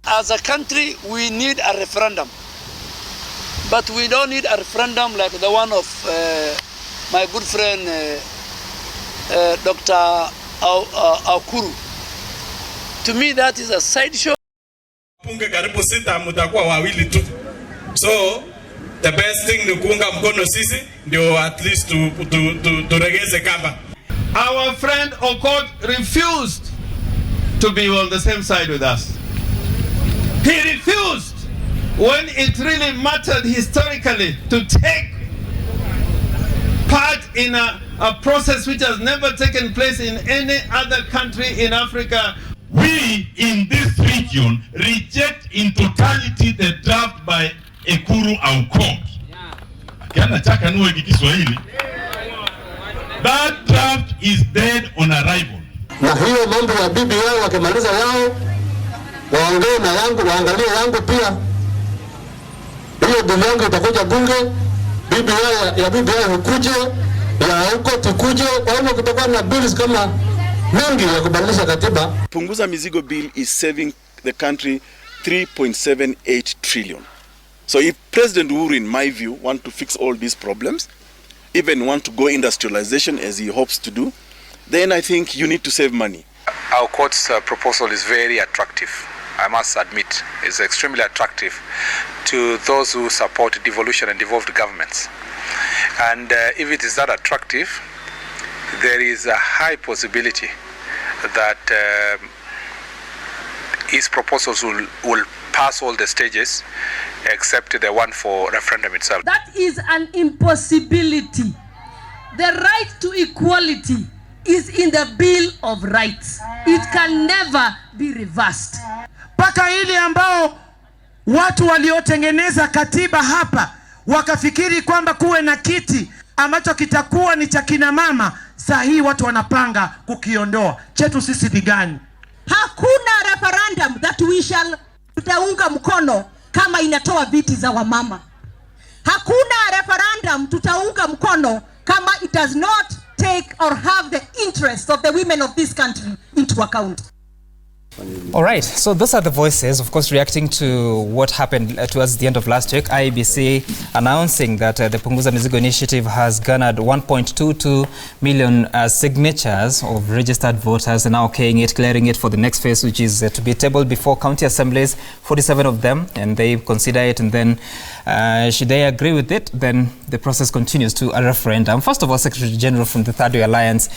as a country, we need a referendum. But we don't need a referendum like the one of my good friend Dr. Aukuru. To me, that is a sideshow. So the best thing ni kuunga mkono sisi ndio at least to regeze kamba. Our friend Okot refused to be on the same side with us. He refused when it really mattered historically to take part in a process which has never taken place in any other country in Africa. We in this region reject in totality the draft by Ekuru Aukot. That draft is dead on arrival. Na hiyo mambo ya bibi yao wakimaliza yao, waongee na yangu, waangalie yangu pia. Hiyo bibi yangu itakuja bunge, bibi ya bibi yao hukuje, ya huko tukuje, kwa hivyo kutakuwa na bills kama mingi ya kubadilisha katiba. Punguza Mizigo bill is saving the country 3.78 trillion. So if President Uhuru, in my view, want to fix all these problems, even want to go industrialization as he hopes to do, then I think you need to save money. Our court's proposal is very attractive, I must admit. It's extremely attractive to those who support devolution and devolved governments. And if it is that attractive, there is a high possibility that his proposals will pass all the stages except the one for referendum itself. That is an impossibility. The right to equality is in the Bill of Rights. It can never be reversed. Paka ile ambao watu waliotengeneza katiba hapa wakafikiri kwamba kuwe na kiti ambacho kitakuwa ni cha kina mama, saa hii watu wanapanga kukiondoa. Chetu sisi vigani? Hakuna referendum that tutaunga mkono kama inatoa viti za wamama. Hakuna referendum tutaunga mkono kama it does not take or have the interests of the women of this country into account. All right, so those are the voices, of course, reacting to what happened towards the end of last week. IEBC announcing that the Punguza Mizigo initiative has garnered 1.22 million signatures of registered voters, and now okaying it, clearing it for the next phase, which is to be tabled before county assemblies, 47 of them, and they consider it, and then should they agree with it, then the process continues to a referendum. First of all, Secretary General from the Third Way Alliance,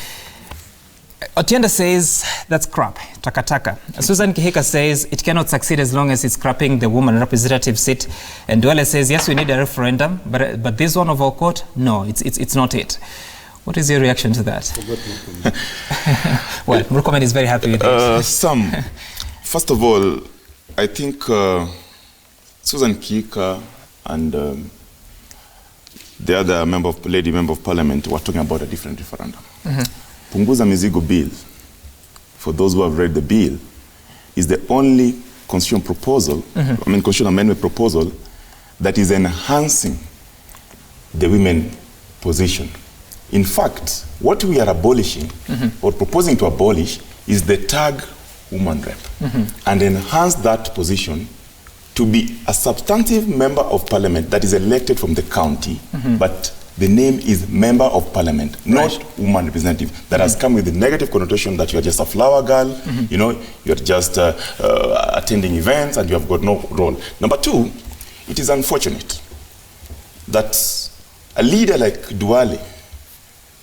Otienda says that's crap, takataka. Susan Kihika says it cannot succeed as long as it's scrapping the woman representative seat. And Duale says, yes, we need a referendum, but this one of our court, no, it's not it. What is your reaction to that? Well, Murkomen is very happy with this. First of all, I think Susan Kihika and the other lady member of parliament were talking about a different referendum. Punguza Mizigo bill, for those who have read the bill, is the only constitutional proposal, constitutional amendment proposal that is enhancing the women position. In fact, what we are abolishing or proposing to abolish is the tag woman rep and enhance that position to be a substantive member of parliament that is elected from the county, but the name is member of parliament, not woman representative. That has come with the negative connotation that you are just a flower girl, you know, you are just attending events and you have got no role. Number two, it is unfortunate that a leader like Duale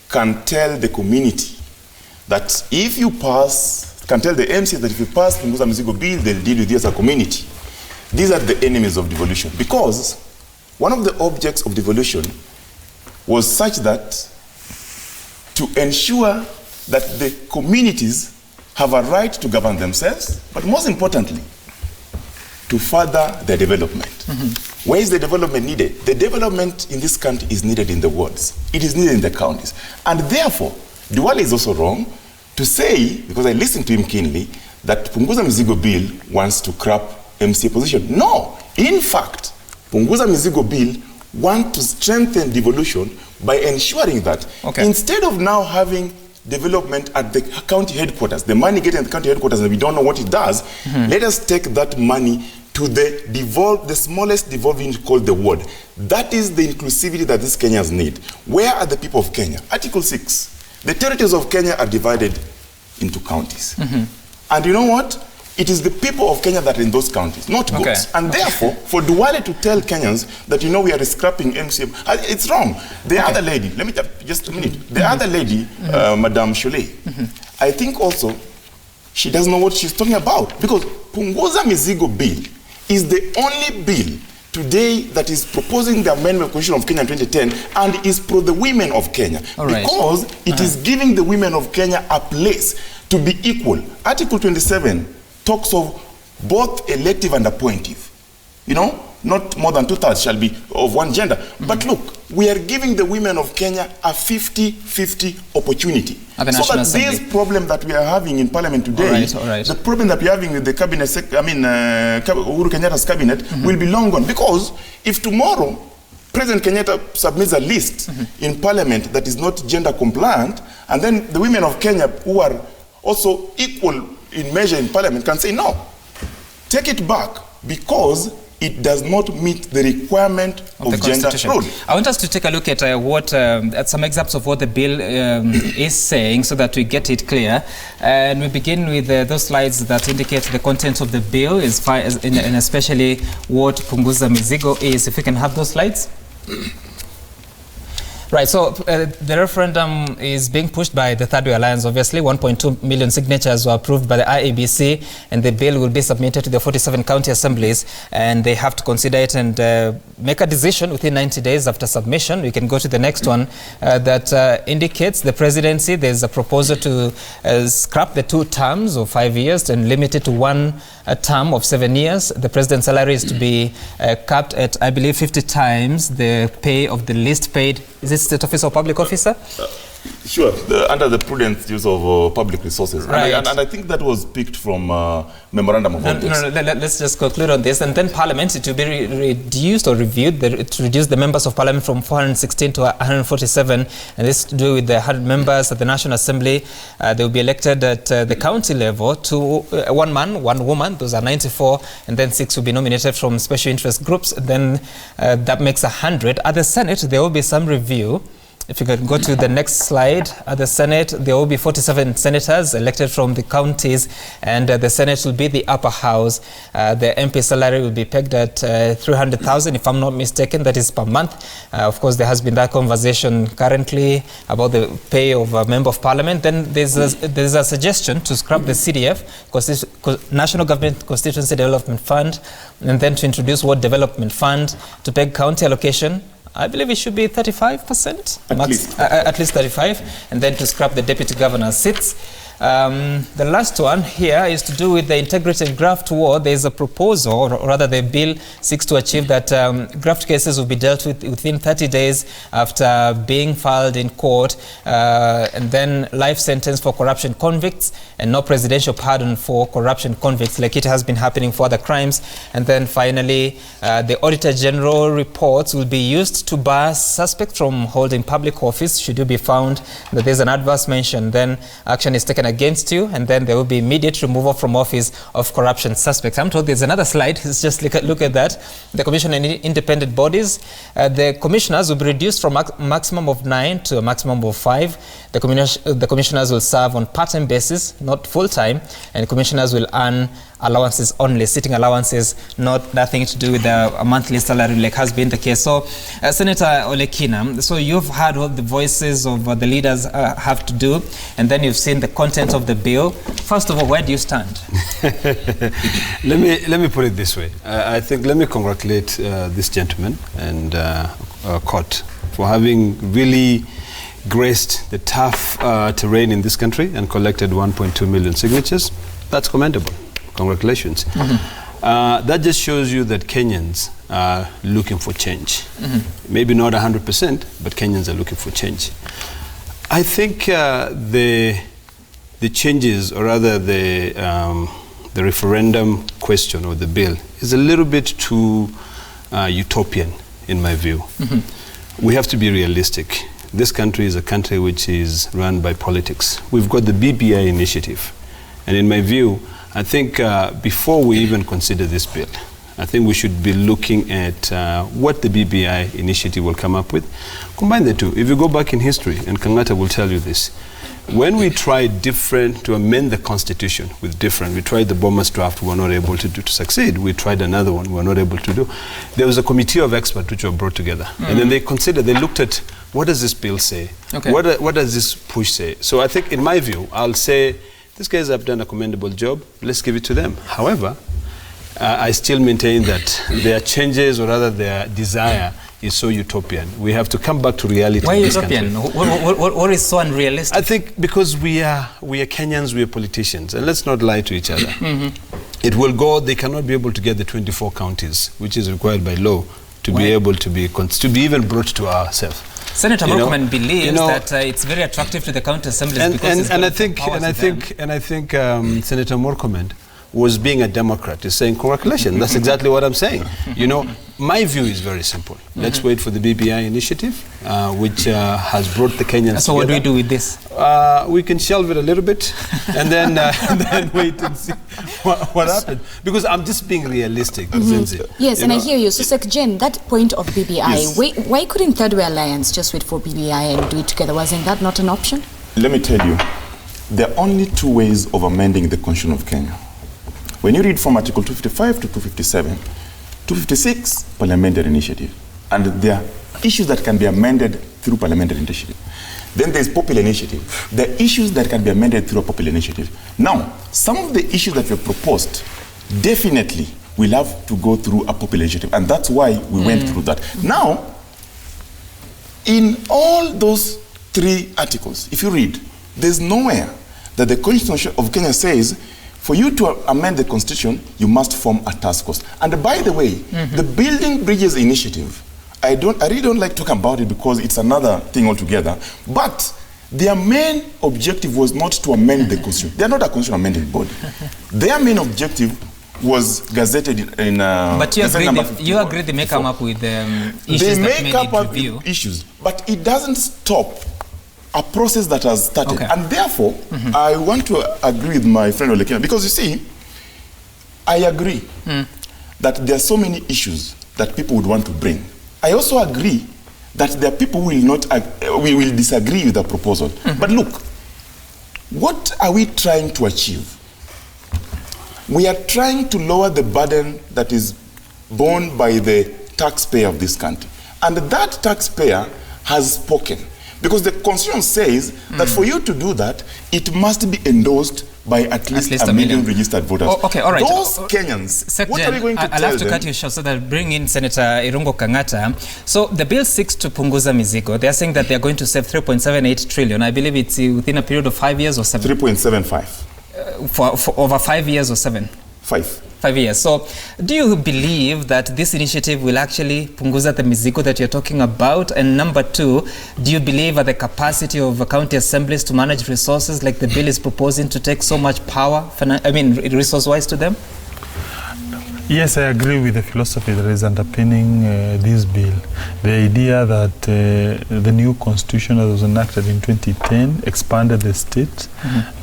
can tell the community that if you pass, can tell the MCAs that if you pass Punguza Mizigo bill, they'll deal with you as a community. These are the enemies of devolution, because one of the objects of devolution was such that to ensure that the communities have a right to govern themselves, but most importantly, to further their development. Where is the development needed? The development in this country is needed in the wards. It is needed in the counties. And therefore, Duale is also wrong to say, because I listened to him keenly, that Punguza Mizigo bill wants to crap MCA position. No, in fact, Punguza Mizigo bill want to strengthen devolution by ensuring that instead of now having development at the county headquarters. The money getting at the county headquarters, and we don't know what it does. Let us take that money to the smallest devolved unit called the ward. That is the inclusivity that these Kenyans need. Where are the people of Kenya? Article 6. The territories of Kenya are divided into counties. And you know what? It is the people of Kenya that are in those counties, not goats. And therefore, for Duale to tell Kenyans that, you know, we are scrapping MCA, it's wrong. The other lady, let me just a minute. The other lady, Madame Cholet, I think also she doesn't know what she's talking about, because Punguza Mizigo bill is the only bill today that is proposing the amendment of the Constitution of Kenya in 2010 and is pro the women of Kenya. Because it is giving the women of Kenya a place to be equal. Article 27 talks of both elective and appointive. You know, not more than 2/3 shall be of one gender. But look, we are giving the women of Kenya a 50-50 opportunity. So that this problem that we are having in Parliament today, the problem that we are having with the cabinet, Uhuru Kenyatta's cabinet, will be long gone. Because if tomorrow President Kenyatta submits a list in Parliament that is not gender compliant, and then the women of Kenya who are also equal in measure in Parliament can say no, take it back, because it does not meet the requirement of gender role. I want us to take a look at at some examples of what the bill is saying, so that we get it clear. And we begin with those slides that indicate the content of the bill, and especially what Punguza Mizigo is. If we can have those slides. Right, so the referendum is being pushed by the Third Way Alliance, obviously. 1.2 million signatures were approved by the IEBC, and the bill will be submitted to the 47 county assemblies, and they have to consider it and make a decision within 90 days after submission. We can go to the next one that indicates the presidency. There's a proposal to scrap the 2 terms of 5 years and limit it to 1 term of 7 years. The president's salary is to be capped at, I believe, 50 times the pay of the least paid. Is it state officer or public officer? Sure, under the prudent use of public resources. Right. And I think that was picked from memorandum of no, let's just conclude on this. And then Parliament, it will be reduced or reviewed to reduce the members of Parliament from 416 to 147. And this to do with the 100 members at the National Assembly. They will be elected at the county level to 1 man, 1 woman. Those are 94. And then 6 will be nominated from special interest groups. Then that makes 100. At the Senate, there will be some review. If you could go to the next slide, at the Senate, there will be 47 senators elected from the counties, and the Senate will be the upper house. The MP salary will be pegged at 300,000, if I'm not mistaken, that is per month. Of course, there has been that conversation currently about the pay of a member of parliament. Then there's a suggestion to scrap the CDF, National Government Constituency Development Fund, and then to introduce Ward Development Fund, to peg county allocation. I believe it should be 35%, at least 35, and then to scrap the deputy governor's seats. The last one here is to do with the integrity and graft war. There is a proposal, or rather the bill seeks to achieve that graft cases will be dealt with within 30 days after being filed in court, and then life sentence for corruption convicts, and no presidential pardon for corruption convicts like it has been happening for other crimes. And then finally, the Auditor General reports will be used to bar suspects from holding public office. Should you be found that there's an adverse mention, then action is taken against you, and then there will be immediate removal from office of corruption suspects. I'm told there's another slide. Let's just look at that. The commission and independent bodies. The commissioners will be reduced from a maximum of 9 to a maximum of 5. The commissioners will serve on part-time basis, not full-time, and commissioners will earn allowances only, sitting allowances, nothing to do with a monthly salary like has been the case. So, Senator Olekina, so you've heard what the voices of the leaders have to do, and then you've seen the content of the bill. First of all, where do you stand? Let me put it this way. I think let me congratulate this gentleman and court for having really graced the tough terrain in this country and collected 1.2 million signatures. That's commendable. Congratulations. That just shows you that Kenyans are looking for change. Maybe not 100%, but Kenyans are looking for change. I think the changes, or rather the referendum question or the bill, is a little bit too utopian in my view. We have to be realistic. this country is a country which is run by politics. We've got the BBI initiative. And in my view, I think before we even consider this bill, I think we should be looking at what the BBI initiative will come up with. Combine the two. If you go back in history, and Kangata will tell you this, when we tried to amend the constitution with different, we tried the Bomas draft, we were not able to succeed. We tried another one, we were not able to do. There was a committee of experts which were brought together. And then they looked at, what does this bill say? Okay. What does this push say? So I think, in my view, I'll say, these guys have done a commendable job. Let's give it to them. However, I still maintain that their changes, or rather their desire, is so utopian. We have to come back to reality. Why utopian? What is so unrealistic? I think because we are Kenyans, we are politicians, and let's not lie to each other. It will go. They cannot be able to get the 24 counties, which is required by law, to be able to be even brought to ourselves. Senator Murkomen believes that it's very attractive to the county assemblies and I think Senator Murkomen was being a Democrat is saying, congratulations. That's exactly what I'm saying. My view is very simple. Let's wait for the BBI initiative, which has brought the Kenyans So together. What do we do with this? We can shelve it a little bit and then wait and see what happens. Because I'm just being realistic. Yes, and I hear you. So, Sec Jen, that point of BBI, why couldn't Third Way Alliance just wait for BBI and do it together? Wasn't that not an option? Let me tell you, there are only two ways of amending the Constitution of Kenya. When you read from Article 255 to 257, 256, parliamentary initiative. And there are issues that can be amended through parliamentary initiative. Then there's popular initiative. There are issues that can be amended through a popular initiative. Now, some of the issues that were proposed definitely will have to go through a popular initiative. And that's why we went through that. Now, in all those three articles, if you read, there's nowhere that the Constitution of Kenya says, for you to amend the Constitution, you must form a task force. And by the way, the Building Bridges Initiative, I really don't like talking about it because it's another thing altogether, but their main objective was not to amend the Constitution. They're not a Constitution amending body. Their main objective was gazetted in but you agree they may come up with issues that may need review. Issues, but it doesn't stop a process that has started. And therefore, I want to agree with my friend Olekina, because you see, I agree that there are so many issues that people would want to bring. I also agree that there are people who will disagree with the proposal. But look, what are we trying to achieve? We are trying to lower the burden that is borne by the taxpayer of this country. And that taxpayer has spoken. Because the Constitution says that for you to do that, it must be endorsed by at least a million registered voters. Okay, all right. Those Kenyans, what are we going to tell them? I'll have to cut you short so that I'll bring in Senator Irungo Kangata. So the bill seeks to Punguza Mizigo. They're saying that they're going to save 3.78 trillion. I believe it's within a period of 5 years or 7? 3.75. For over 5 years or 7? 5 years. So do you believe that this initiative will actually punguza the mizigo that you're talking about? And number two, do you believe at the capacity of county assemblies to manage resources like the bill is proposing to take so much power, resource-wise to them? Yes, I agree with the philosophy that is underpinning this bill. The idea that the new constitution that was enacted in 2010 expanded the state,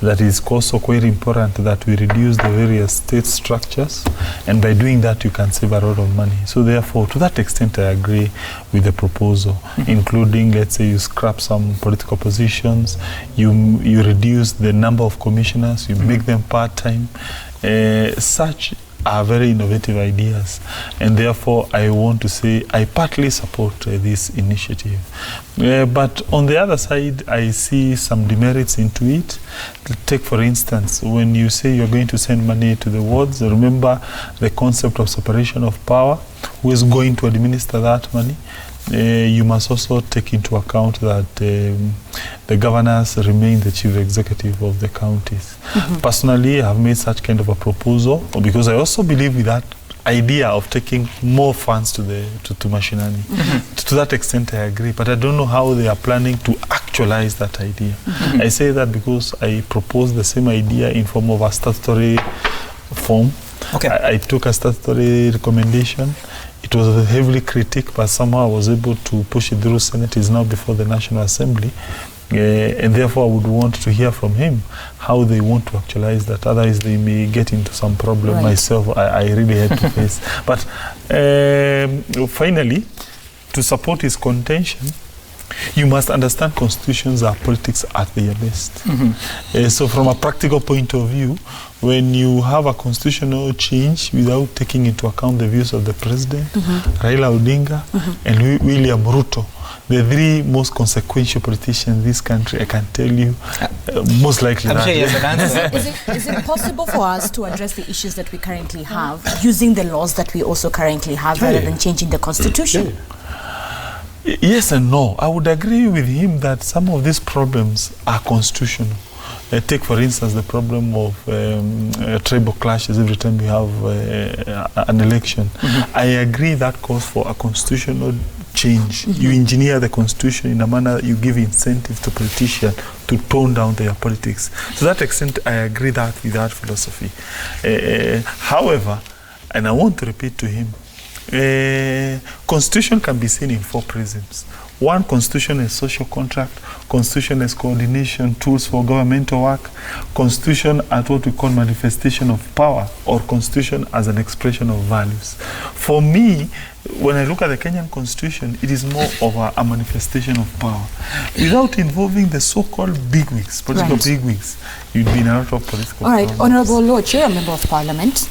that is also quite important that we reduce the various state structures, and by doing that you can save a lot of money. So therefore, to that extent, I agree with the proposal, including, let's say, you scrap some political positions, you reduce the number of commissioners, you make them part-time. Such are very innovative ideas, and therefore I want to say I partly support this initiative. But on the other side, I see some demerits into it. Take, for instance, when you say you're going to send money to the wards, remember the concept of separation of power. Who is going to administer that money? You must also take into account that the governors remain the chief executive of the counties. Personally, I have made such kind of a proposal because I also believe with that idea of taking more funds to mashinani. To that extent, I agree, but I don't know how they are planning to actualize that idea. I say that because I proposed the same idea in form of a statutory form. I took a statutory recommendation. It was heavily critiqued, but somehow I was able to push it through Senate. It's now before the National Assembly. And therefore I would want to hear from him how they want to actualize that. Otherwise they may get into some problem. Myself, I really had to face. But finally, to support his contention, you must understand constitutions are politics at their best. So from a practical point of view, when you have a constitutional change without taking into account the views of the president, Raila Odinga, and William Ruto, the three most consequential politicians in this country, I can tell you, most likely I'm sure he has an answer. Is it possible for us to address the issues that we currently have using the laws that we also currently have rather than changing the constitution? Yes and no. I would agree with him that some of these problems are constitutional. Take, for instance, the problem of tribal clashes every time we have an election. I agree that calls for a constitutional change. You engineer the constitution in a manner you give incentive to politicians to tone down their politics. To that extent, I agree that with that philosophy. However, and I want to repeat to him, constitution can be seen in four prisms. One, constitution as social contract, constitution as coordination tools for governmental work, constitution as what we call manifestation of power, or constitution as an expression of values. For me, when I look at the Kenyan constitution, it is more of a manifestation of power. Without involving the so-called bigwigs, political bigwigs, you'd be in a lot of political All right, problems. Honorable Lord, you're a member of parliament.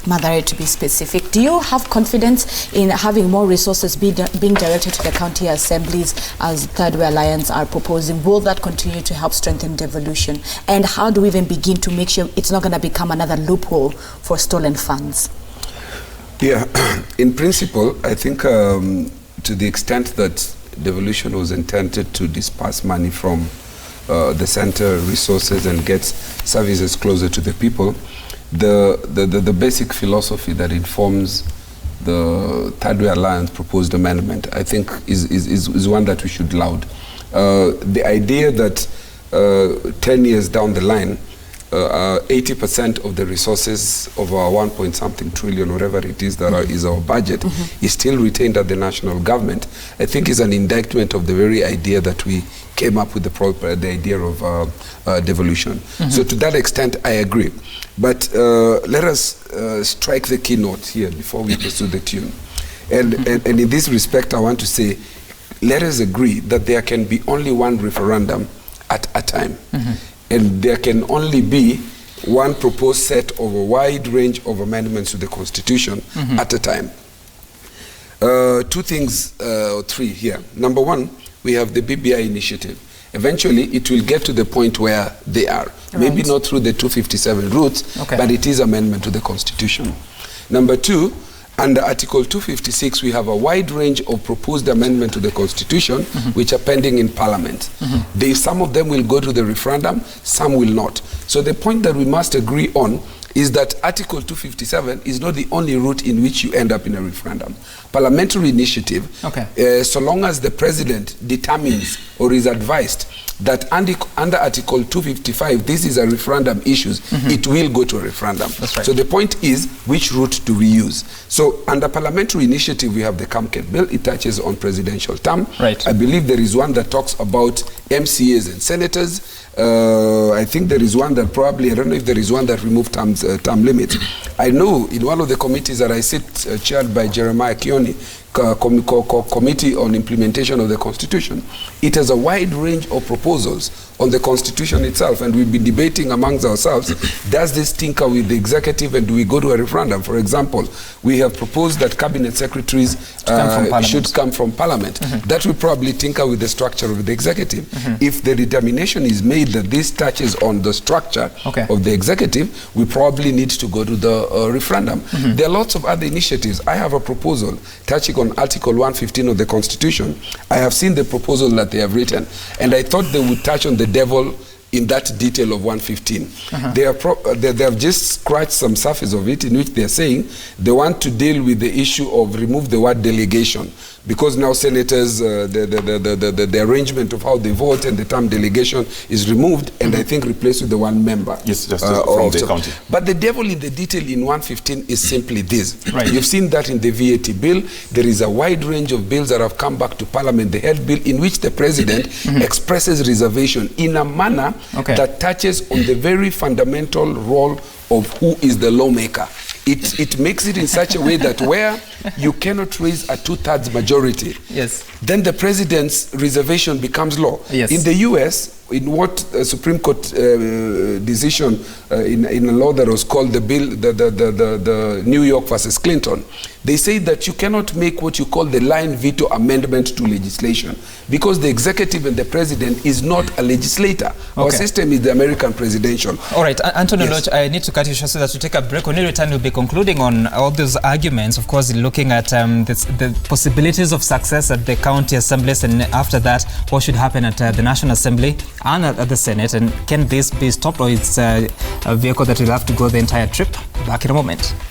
Mathare, to be specific, do you have confidence in having more resources being directed to the county assemblies as Third Way Alliance are proposing? Will that continue to help strengthen devolution? And how do we even begin to make sure it's not going to become another loophole for stolen funds? Yeah, in principle, I think to the extent that devolution was intended to disperse money from the center resources and get services closer to the people, the basic philosophy that informs the Third Way Alliance proposed amendment, I think, is one that we should laud. The idea that 10 years down the line, 80% of the resources of our 1-point-something trillion, whatever it is that is our budget, is still retained at the national government, I think is an indictment of the very idea that we came up with the idea of devolution. So to that extent, I agree. But let us strike the keynote here before we pursue the tune. And in this respect, I want to say, let us agree that there can be only one referendum at a time. And there can only be one proposed set of a wide range of amendments to the Constitution at a time. Two things, or three here. Number one, we have the BBI initiative. Eventually, it will get to the point where they are. Maybe not through the 257 routes, but it is amendment to the Constitution. Number two, under Article 256, we have a wide range of proposed amendment to the Constitution, which are pending in Parliament. Some of them will go to the referendum, some will not. So the point that we must agree on is that Article 257 is not the only route in which you end up in a referendum. Parliamentary initiative, so long as the President determines or is advised that under Article 255, this is a referendum issues, it will go to a referendum. So the point is, which route do we use? So under parliamentary initiative, we have the Kamket bill. It touches on presidential term. I believe there is one that talks about MCAs and senators. I think there is one that probably, I don't know if there is one that removed term limits. I know in one of the committees that I sit, chaired by Jeremiah Kioni, Committee on Implementation of the Constitution, it has a wide range of proposals on the Constitution itself, and we'll be debating amongst ourselves, does this tinker with the executive and do we go to a referendum? For example, we have proposed that cabinet secretaries should come from Parliament. That will probably tinker with the structure of the executive. If the determination is made that this touches on the structure of the executive, we probably need to go to the referendum. There are lots of other initiatives. I have a proposal touching on Article 115 of the Constitution. I have seen the proposal that they have written, and I thought they would touch on the devil in that detail of 115. They have just scratched some surface of it, in which they are saying they want to deal with the issue of remove the word delegation, because now senators, the arrangement of how they vote and the term delegation is removed, and I think replaced with the one member. Yes, just from the county. But the devil in the detail in 115 is simply this. Right. You've seen that in the VAT bill. There is a wide range of bills that have come back to Parliament. The health bill, in which the President expresses reservation in a manner that touches on the very fundamental role of who is the lawmaker. It makes it in such a way that where you cannot raise a 2/3 majority, then the president's reservation becomes law. In the US, in what Supreme Court decision in a law that was called the bill, the New York versus Clinton, they say that you cannot make what you call the line veto amendment to legislation, because the executive and the president is not a legislator. Our system is the American presidential. All right, Anthony Loch, I need to cut you short so that we take a break. When we return, we'll be concluding on all those arguments, of course, looking at the possibilities of success at the county assemblies, and after that, what should happen at the National Assembly and at the Senate, and can this be stopped, or it's a vehicle that will have to go the entire trip? Back in a moment.